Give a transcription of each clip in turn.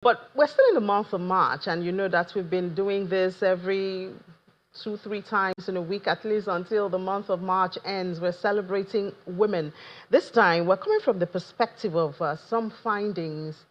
But we're still in the month of March, and you know that we've been doing this every 2, 3 times in a week, at least until the month of March ends. We're celebrating women. This time, we're coming from the perspective of some findings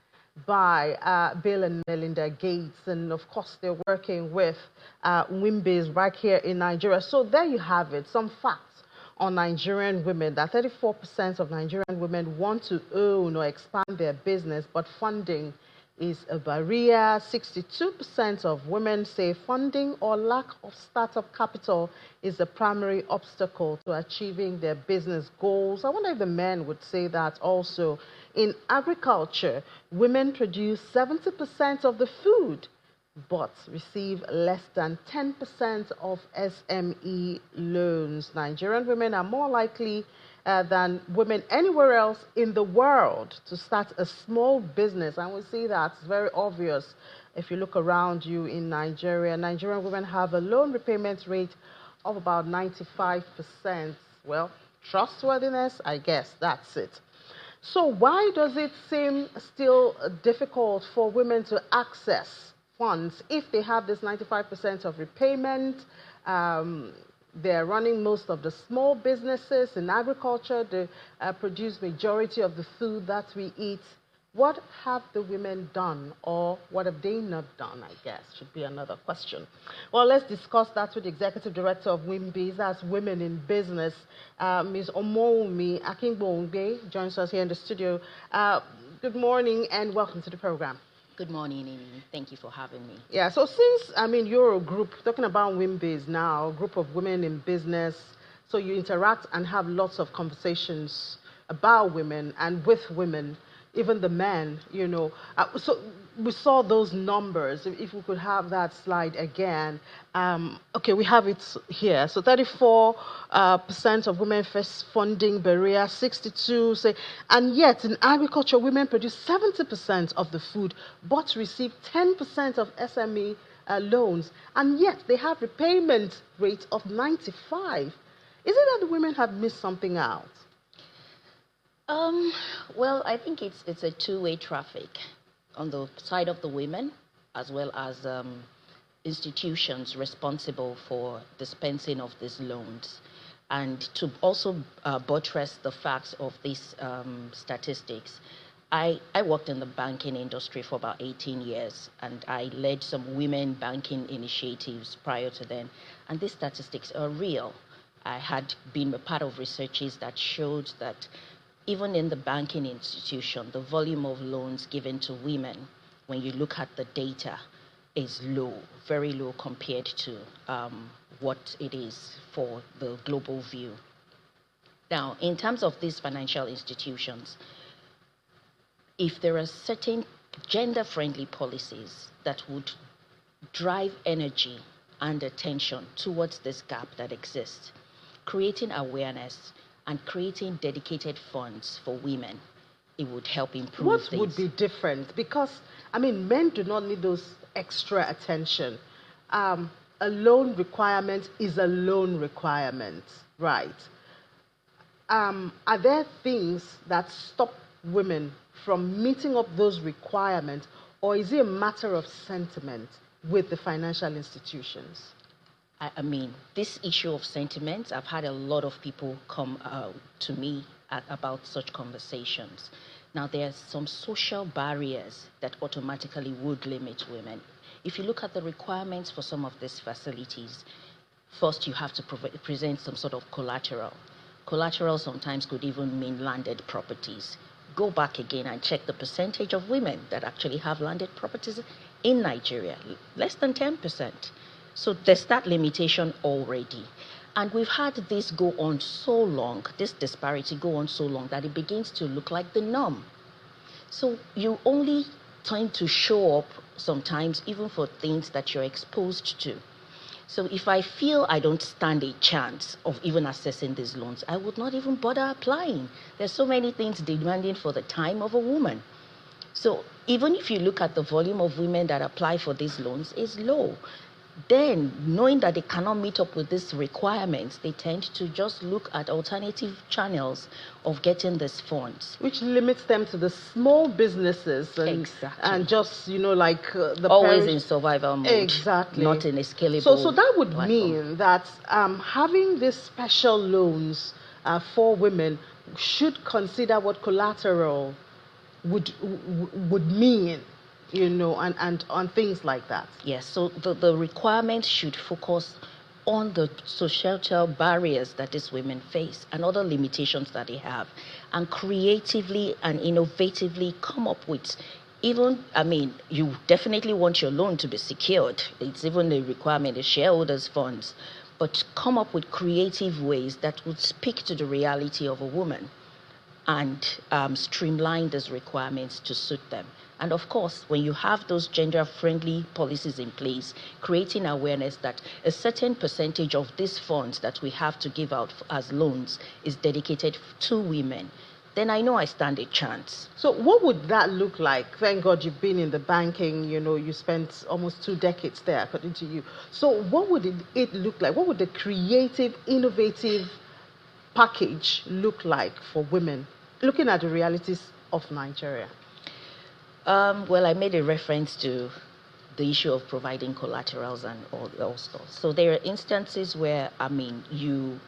by Bill and Melinda Gates, and of course, they're working with WIMBIZ right here in Nigeria. So there you have it, some facts on Nigerian women, that 34% of Nigerian women want to own or expand their business, but funding is a barrier. 62% of women say funding or lack of startup capital is the primary obstacle to achieving their business goals. I wonder if the men would say that also. In agriculture, women produce 70% of the food, but receive less than 10% of SME loans. Nigerian women are more likely than women anywhere else in the world to start a small business. And we see that it's very obvious if you look around you in Nigeria. Nigerian women have a loan repayment rate of about 95%. Well, trustworthiness, I guess that's it. So why does it seem still difficult for women to access funds if they have this 95% of repayment? They're running most of the small businesses in agriculture. They produce majority of the food that we eat. What have the women done, or what have they not done, I guess, should be another question. Well, let's discuss that with the Executive Director of WIMBIZ, that's Women in Business. Ms. Omowunmi Akingbohungbe joins us here in the studio. Good morning and welcome to the program. Good morning, Amy. Thank you for having me. Yeah, so since, you're a group, talking about WIMBIZ now, a group of women in business, so you interact and have lots of conversations about women and with women, even the men, so we saw those numbers. If we could have that slide again. Okay, we have it here. So 34% of women face funding barrier, 62 say, and yet in agriculture, women produce 70% of the food, but receive 10% of SME loans, and yet they have repayment rate of 95. Is it that the women have missed something out? Well, I think it's a two-way traffic on the side of the women, as well as institutions responsible for dispensing of these loans. And to also buttress the facts of these statistics, I worked in the banking industry for about 18 years, and I led some women banking initiatives prior to then. And these statistics are real. I had been a part of researches that showed that even in the banking institution, the volume of loans given to women, when you look at the data, is low, very low compared to what it is for the global view. Now, in terms of these financial institutions, if there are certain gender-friendly policies that would drive energy and attention towards this gap that exists, creating awareness and creating dedicated funds for women, it would help improve What things. would be different? Because, men do not need those extra attention. A loan requirement is a loan requirement, right? Are there things that stop women from meeting up those requirements, or is it a matter of sentiment with the financial institutions? I mean, this issue of sentiments, I've had a lot of people come to me about such conversations. Now, there are some social barriers that automatically would limit women. If you look at the requirements for some of these facilities, first you have to present some sort of collateral. Collateral sometimes could even mean landed properties. Go back again and check the percentage of women that actually have landed properties in Nigeria, less than 10%. So there's that limitation already. And we've had this go on so long, this disparity go on so long, that it begins to look like the norm. So you only tend to show up sometimes even for things that you're exposed to. So if I feel I don't stand a chance of even accessing these loans, I would not even bother applying. There's so many things demanding for the time of a woman. So even if you look at the volume of women that apply for these loans, is low. Then, knowing that they cannot meet up with these requirements, they tend to just look at alternative channels of getting these funds. Which limits them to the small businesses and just, like the always in survival mode. Exactly. Not in a scalable So that would platform. mean that having these special loans for women should consider what collateral would mean, and on things like that. Yes, so the requirement should focus on the societal barriers that these women face and other limitations that they have, and creatively and innovatively come up with you definitely want your loan to be secured. It's even a requirement, the shareholders' funds, but come up with creative ways that would speak to the reality of a woman and streamline those requirements to suit them. And of course, when you have those gender-friendly policies in place, creating awareness that a certain percentage of these funds that we have to give out as loans is dedicated to women, then I know I stand a chance. So what would that look like? Thank God you've been in the banking, you spent almost 2 decades there, according to you. So what would it look like? What would the creative, innovative package look like for women, looking at the realities of Nigeria? Well, I made a reference to the issue of providing collaterals and all stuff. So there are instances where, you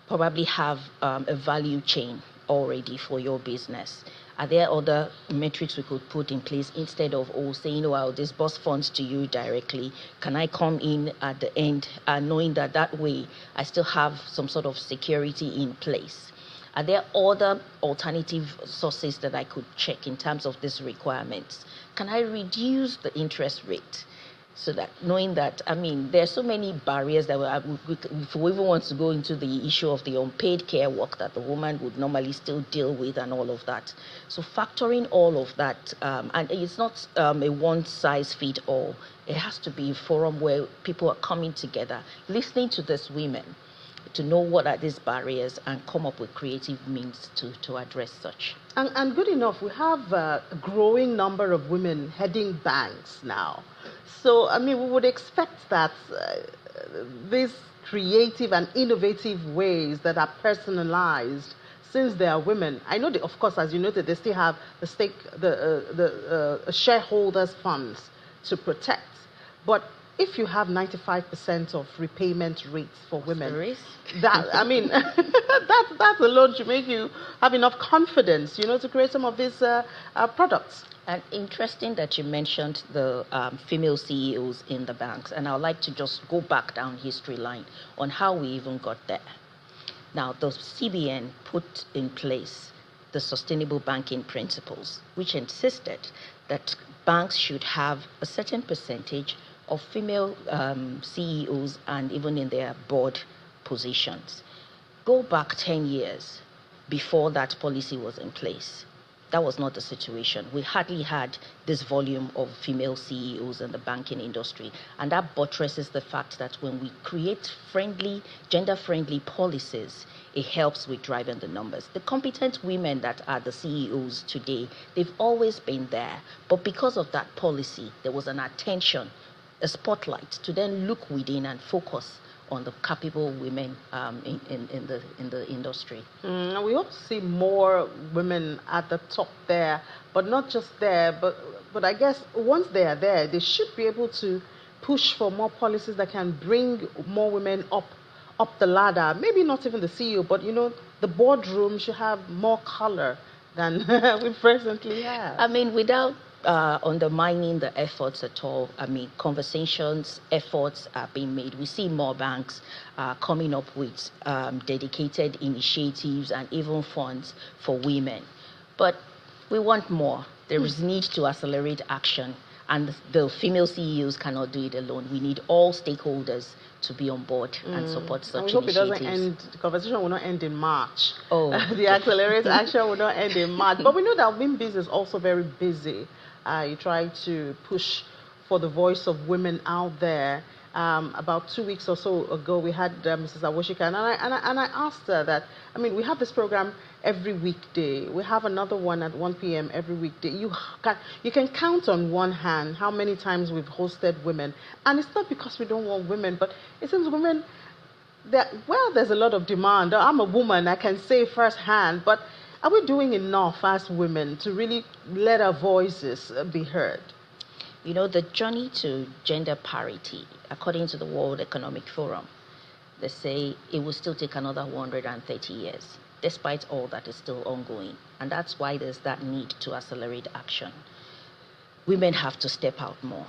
probably have a value chain already for your business. Are there other metrics we could put in place instead of saying, I'll disburse funds to you directly? Can I come in at the end knowing that way I still have some sort of security in place? Are there other alternative sources that I could check in terms of these requirements? Can I reduce the interest rate? So that knowing that, there are so many barriers that if we even want to go into the issue of the unpaid care work that the woman would normally still deal with and all of that. So factoring all of that, and it's not a one-size-fits-all. It has to be a forum where people are coming together, listening to these women, to know what are these barriers and come up with creative means to address such. And good enough, we have a growing number of women heading banks now. So, we would expect that these creative and innovative ways that are personalized, since they are women, I know, of course, as you noted, they still have the shareholders' funds to protect. But if you have 95% of repayment rates for women, that that alone should make you have enough confidence, to create some of these products. And interesting that you mentioned the female CEOs in the banks, and I'd like to just go back down history line on how we even got there. Now, the CBN put in place the sustainable banking principles, which insisted that banks should have a certain percentage of female CEOs and even in their board positions. Go back 10 years before that policy was in place. That was not the situation. We hardly had this volume of female CEOs in the banking industry. And that buttresses the fact that when we create gender-friendly policies, it helps with driving the numbers. The competent women that are the CEOs today, they've always been there. But because of that policy, there was an attention, a spotlight to then look within and focus on the capable women in the industry. We hope to see more women at the top there, but not just there, but I guess once they are there, they should be able to push for more policies that can bring more women up the ladder. Maybe not even the CEO, but the boardroom should have more color than we presently have. Without undermining the efforts at all. Conversations, efforts are being made. We see more banks coming up with dedicated initiatives and even funds for women. But we want more. There is need to accelerate action, and the female CEOs cannot do it alone. We need all stakeholders to be on board and support such initiatives. I hope the conversation will not end in March. The accelerate action will not end in March. But we know that WIMBIZ is also very busy. You try to push for the voice of women out there. About 2 weeks or so ago, we had Mrs. Awoshika, and I asked her that, I mean, we have this program every weekday. We have another one at 1 p.m. every weekday. You can count on one hand how many times we've hosted women. And it's not because we don't want women, but it seems women, there's a lot of demand. I'm a woman, I can say firsthand, but are we doing enough as women to really let our voices be heard? You know, the journey to gender parity, according to the World Economic Forum, they say it will still take another 130 years, despite all that is still ongoing. And that's why there's that need to accelerate action. Women have to step out more.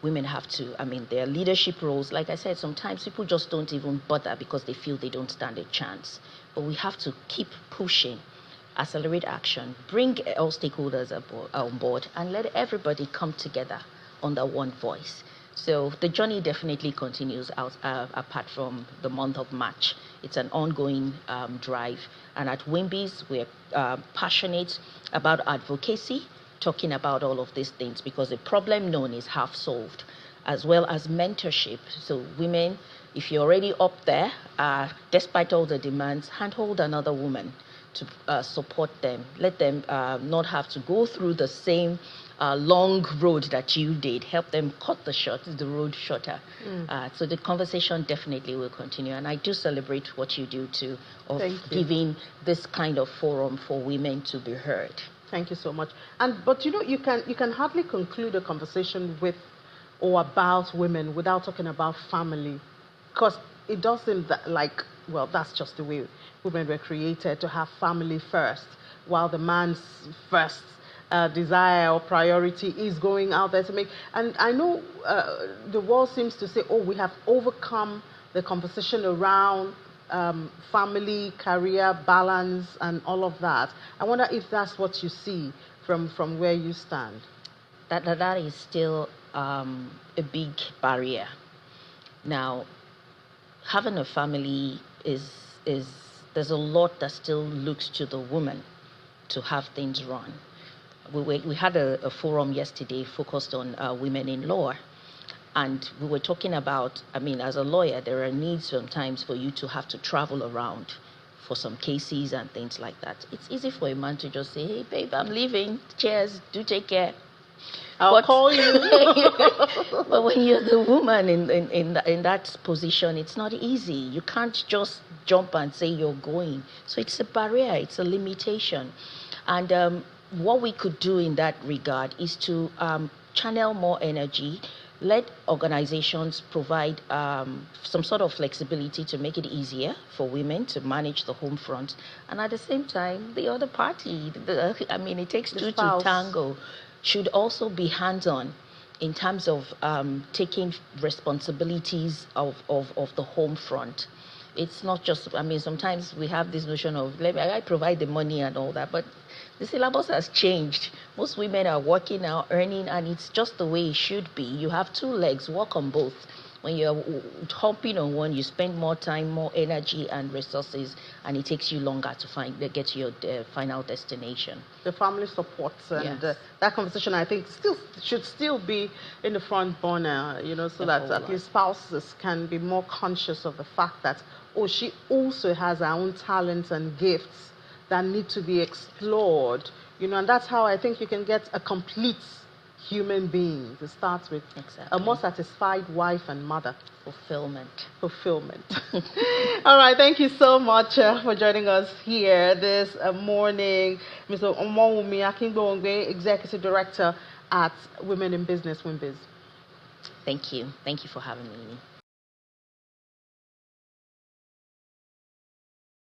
Women have to, I mean, their leadership roles, like I said, sometimes people just don't even bother because they feel they don't stand a chance. But we have to keep pushing, accelerate action, bring all stakeholders on board, and let everybody come together under one voice. So the journey definitely continues apart from the month of March. It's an ongoing drive. And at WIMBIZ, we're passionate about advocacy, talking about all of these things, because the problem known is half solved, as well as mentorship. So women, if you're already up there, despite all the demands, handhold another woman to support them. Let them not have to go through the same long road that you did. Help them cut the road shorter. So the conversation definitely will continue. And I do celebrate what you do too, of giving this kind of forum for women to be heard. Thank you so much. But you know, you can hardly conclude a conversation with or about women without talking about family, because it doesn't well, that's just the way women were created, to have family first, while the man's first desire or priority is going out there to make. And I know the world seems to say, oh, we have overcome the conversation around family, career, balance, and all of that. I wonder if that's what you see from where you stand. That is still a big barrier. Now, having a family is there's a lot that still looks to the woman to have things run. We had a forum yesterday focused on women in law, and we were talking about, I mean, as a lawyer, there are needs sometimes for you to have to travel around for some cases and things like that. It's easy for a man to just say, hey, babe, I'm leaving. Cheers. Do take care. I'll call you. But when you're the woman in that position, it's not easy. You can't just jump and say you're going. So it's a barrier. It's a limitation. And what we could do in that regard is to channel more energy, let organizations provide some sort of flexibility to make it easier for women to manage the home front. And at the same time, the other party, I mean, it takes two to tango, should also be hands-on in terms of taking responsibilities of the home front. It's not just, I mean, sometimes we have this notion of, I provide the money and all that, but the syllabus has changed. Most women are working now, earning, and it's just the way it should be. You have two legs, work on both. When you're hopping on one, you spend more time, more energy and resources, and it takes you longer to get to your final destination. The family supports, and that conversation, I think, should still be in the front burner, you know, so that at least spouses can be more conscious of the fact that, oh, she also has her own talents and gifts that need to be explored, you know, and that's how I think you can get a complete human being. It starts with a more satisfied wife and mother. Fulfillment. All right, thank you so much for joining us here this morning, Mr. Omowunmi Akingbohungbe, Executive Director at Women in Business, WIMBIZ. Thank you for having me.